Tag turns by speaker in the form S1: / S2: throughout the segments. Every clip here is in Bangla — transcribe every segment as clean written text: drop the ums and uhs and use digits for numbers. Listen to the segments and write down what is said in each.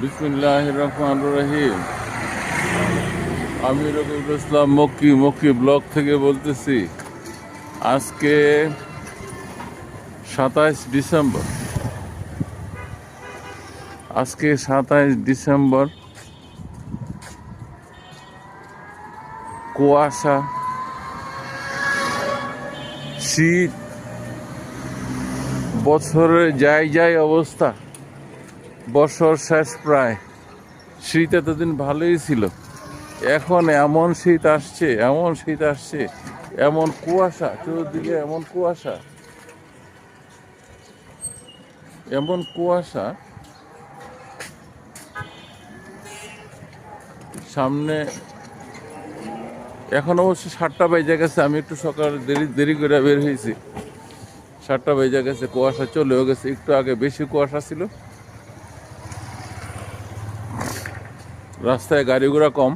S1: বিসমিল্লাহির রহমানির রহিম। আমি রকিবুল ইসলাম মক্কি ব্লক থেকে বলতেছি। আজকে 27 ডিসেম্বর। কুয়াশা, শীত, বছরের যাই অবস্থা। বছর শেষ প্রায়। শীত এতদিন ভালোই ছিল, এখন এমন শীত আসছে, এমন কুয়াশা চতুর্দিকে, এমন কুয়াশা সামনে। এখন অবশ্য 7টা বেজে গেছে, আমি একটু সকালে দেরি করে বের হয়েছি। 7টা বেজে গেছে, কুয়াশা চলেও গেছে। একটু আগে বেশি কুয়াশা ছিল, রাস্তায় গাড়ি ঘোড়া কম,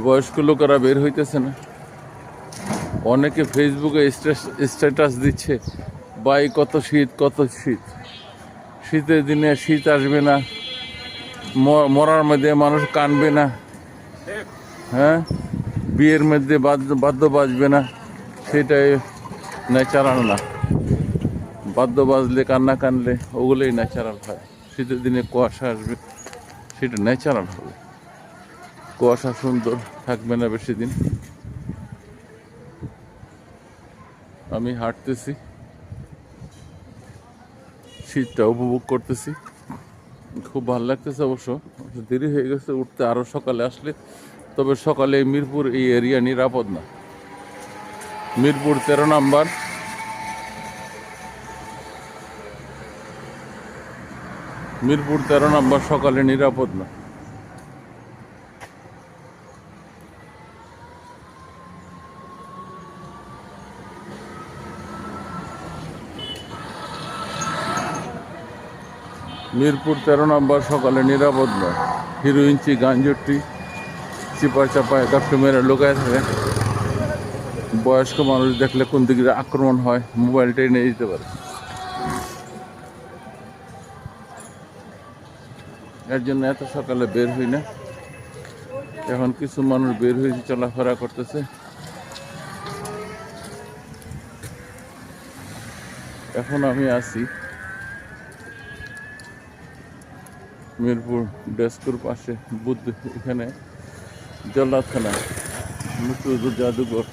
S1: বয়স্ক লোকেরা বের হইতেছে না। অনেকে ফেসবুকে স্ট্যাটাস দিচ্ছে, ভাই কত শীত, শীতের দিনে শীত আসবে না, মরার মধ্যে মানুষ কানবে না, হ্যাঁ, বিয়ের মধ্যে বাদ্য বাজবে না, সেটাই ন্যাচারাল না। বাদ্য বাজলে, কান্না কানলে, ওগুলোই ন্যাচারাল হয়। শীতের দিনে কুয়াশা আসবে, সেটা ন্যাচারাল হবে। কুয়াশা সুন্দর, থাকবে না বেশি দিন। আমি হাঁটতেছি, শীতটা উপভোগ করতেছি, খুব ভালো লাগতেছে। অবশ্য দেরি হয়ে গেছে উঠতে, আরও সকালে আসলে। তবে সকালে মিরপুর এই এরিয়া নিরাপদ না। মিরপুর 13 নম্বর সকালে নিরাপদ না। মিরপুর 13 নম্বর সকালে নিরাপদ নয়। হিরোইনচি, গাঞ্জটি, চিপা চাপায় গাপটে মেরে লোকায় থাকে। বয়স্ক মানুষ দেখলে কোন দিকে আক্রমণ হয়, মোবাইলটাই নিয়ে যেতে পারে। এর জন্য এত সকালে বের হই না। এখন কিছু মানুষ বের হয়েছে, চলাফেরা করতেছে। এখন আমি আছি মিরপুর ডেস্কুর পাশে, এখানে জল্লাদখানা, মুক্তিযুদ্ধ জাদুঘর।